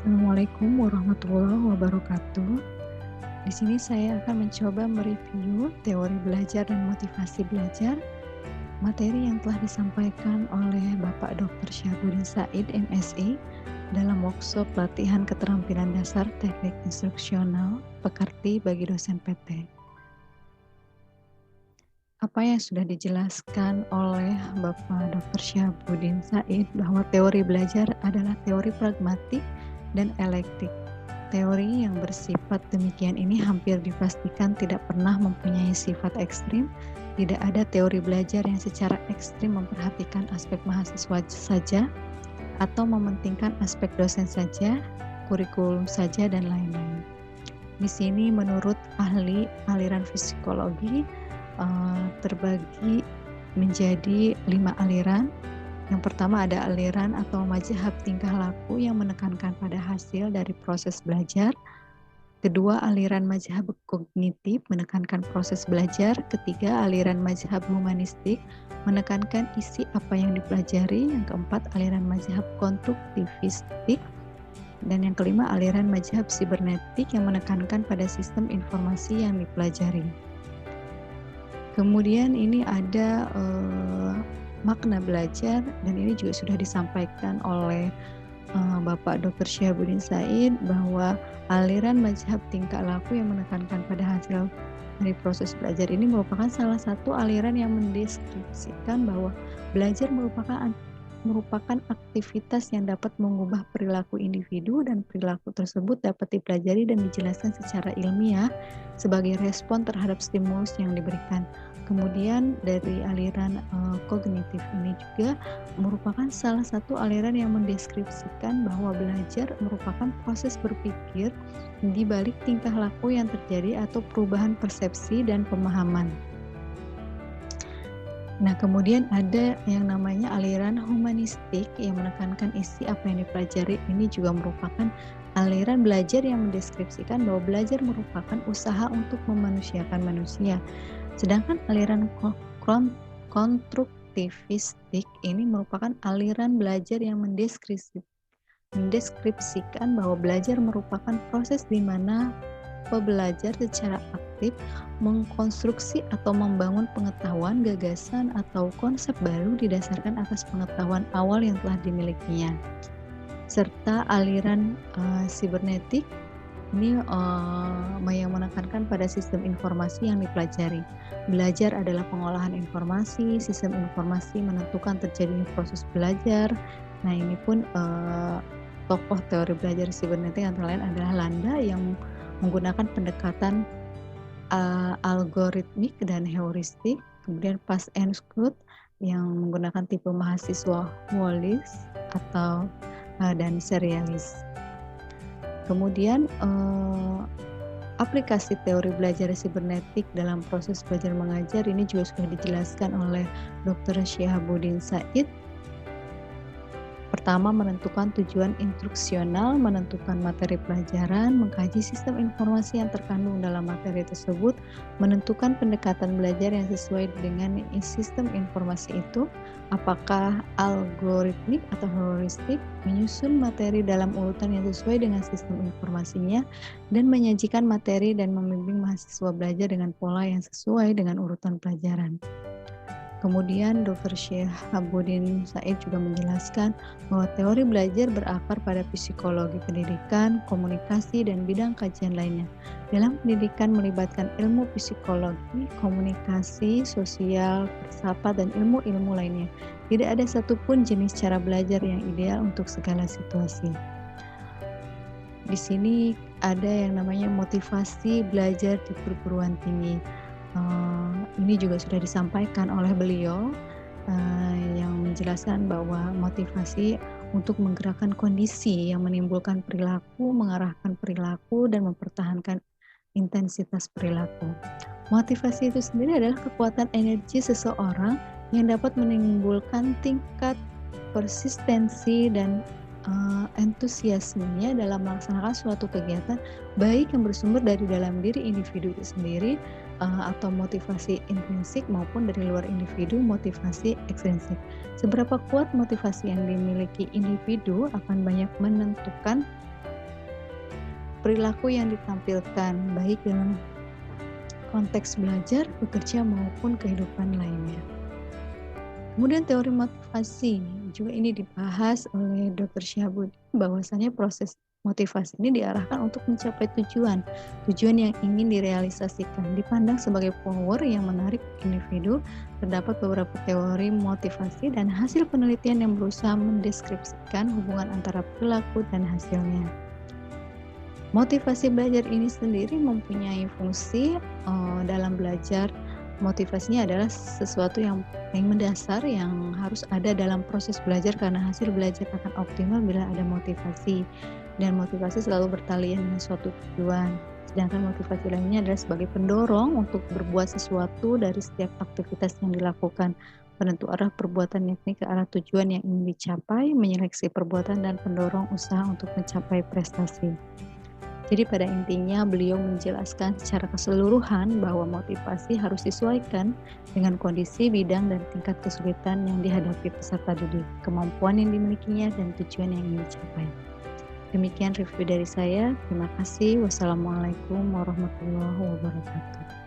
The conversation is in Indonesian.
Assalamualaikum warahmatullahi wabarakatuh. Di sini saya akan mencoba mereview teori belajar dan motivasi belajar, materi yang telah disampaikan oleh Bapak Dr. Syahabudin Said, MSI, dalam workshop latihan keterampilan dasar teknik instruksional pekerti bagi dosen PT. Apa yang sudah dijelaskan oleh Bapak Dr. Syahabudin Said bahwa teori belajar adalah teori pragmatik dan elektik. Teori yang bersifat demikian ini hampir dipastikan tidak pernah mempunyai sifat ekstrim. Tidak ada teori belajar yang secara ekstrim memperhatikan aspek mahasiswa saja atau mementingkan aspek dosen saja, kurikulum saja, dan lain-lain. Di sini menurut ahli aliran psikologi terbagi menjadi 5 aliran. Yang pertama ada aliran atau mazhab tingkah laku yang menekankan pada hasil dari proses belajar. Kedua, aliran mazhab kognitif menekankan proses belajar. Ketiga, aliran mazhab humanistik menekankan isi apa yang dipelajari. Yang keempat, aliran mazhab konstruktivistik. Dan yang kelima, aliran mazhab sibernetik yang menekankan pada sistem informasi yang dipelajari. Kemudian ini ada makna belajar, dan ini juga sudah disampaikan oleh Bapak Dr. Syahabudin Said bahwa aliran mazhab tingkah laku yang menekankan pada hasil dari proses belajar ini merupakan salah satu aliran yang mendeskripsikan bahwa belajar merupakan aktivitas yang dapat mengubah perilaku individu, dan perilaku tersebut dapat dipelajari dan dijelaskan secara ilmiah sebagai respon terhadap stimulus yang diberikan. Kemudian dari aliran kognitif ini juga merupakan salah satu aliran yang mendeskripsikan bahwa belajar merupakan proses berpikir di balik tingkah laku yang terjadi atau perubahan persepsi dan pemahaman. Nah, kemudian ada yang namanya aliran humanistik yang menekankan isi apa yang dipelajari. Ini juga merupakan aliran belajar yang mendeskripsikan bahwa belajar merupakan usaha untuk memanusiakan manusia. Sedangkan aliran konstruktivistik ini merupakan aliran belajar yang mendeskripsikan bahwa belajar merupakan proses di mana pembelajar secara aktif mengkonstruksi atau membangun pengetahuan, gagasan, atau konsep baru didasarkan atas pengetahuan awal yang telah dimilikinya. Serta aliran sibernetik ini yang menekankan pada sistem informasi yang dipelajari. Belajar adalah pengolahan informasi, sistem informasi menentukan terjadinya proses belajar. Nah, ini pun tokoh teori belajar sibernetik antara lain adalah Landa yang menggunakan pendekatan algoritmik dan heuristik. Kemudian Pass and Scott yang menggunakan tipe mahasiswa Wallis atau dan serialis. Kemudian aplikasi teori belajar sibernetik dalam proses belajar mengajar ini juga sudah dijelaskan oleh Dr. Syahabudin Said. Pertama, menentukan tujuan instruksional, menentukan materi pelajaran, mengkaji sistem informasi yang terkandung dalam materi tersebut, menentukan pendekatan belajar yang sesuai dengan sistem informasi itu, apakah algoritmik atau heuristik, menyusun materi dalam urutan yang sesuai dengan sistem informasinya, dan menyajikan materi dan membimbing mahasiswa belajar dengan pola yang sesuai dengan urutan pelajaran. Kemudian Dr. Syahabudin Said juga menjelaskan bahwa teori belajar berakar pada psikologi pendidikan, komunikasi, dan bidang kajian lainnya. Dalam pendidikan melibatkan ilmu psikologi, komunikasi, sosial, filsafat, dan ilmu-ilmu lainnya. Tidak ada satupun jenis cara belajar yang ideal untuk segala situasi. Di sini ada yang namanya motivasi belajar di perguruan tinggi. Ini juga sudah disampaikan oleh beliau yang menjelaskan bahwa motivasi untuk menggerakkan kondisi yang menimbulkan perilaku, mengarahkan perilaku, dan mempertahankan intensitas perilaku. Motivasi itu sendiri adalah kekuatan energi seseorang yang dapat menimbulkan tingkat persistensi dan entusiasmenya dalam melaksanakan suatu kegiatan, baik yang bersumber dari dalam diri individu itu sendiri atau motivasi intrinsik, maupun dari luar individu, motivasi ekstrinsik. Seberapa kuat motivasi yang dimiliki individu akan banyak menentukan perilaku yang ditampilkan, baik dalam konteks belajar, bekerja, maupun kehidupan lainnya. Kemudian teori motivasi, juga ini dibahas oleh Dr. Syahabuddin, bahwasannya proses motivasi ini diarahkan untuk mencapai tujuan yang ingin direalisasikan, dipandang sebagai power yang menarik individu. Terdapat beberapa teori motivasi dan hasil penelitian yang berusaha mendeskripsikan hubungan antara perilaku dan hasilnya. Motivasi belajar ini sendiri mempunyai fungsi dalam belajar. Motivasinya adalah sesuatu yang paling mendasar yang harus ada dalam proses belajar, karena hasil belajar akan optimal bila ada motivasi, dan motivasi selalu bertalian dengan suatu tujuan. Sedangkan motivasi lainnya adalah sebagai pendorong untuk berbuat sesuatu dari setiap aktivitas yang dilakukan, penentu arah perbuatan yakni ke arah tujuan yang ingin dicapai, menyeleksi perbuatan dan pendorong usaha untuk mencapai prestasi. Jadi pada intinya beliau menjelaskan secara keseluruhan bahwa motivasi harus disesuaikan dengan kondisi, bidang, dan tingkat kesulitan yang dihadapi peserta didik, kemampuan yang dimilikinya, dan tujuan yang ingin dicapai. Demikian review dari saya. Terima kasih. Wassalamualaikum warahmatullahi wabarakatuh.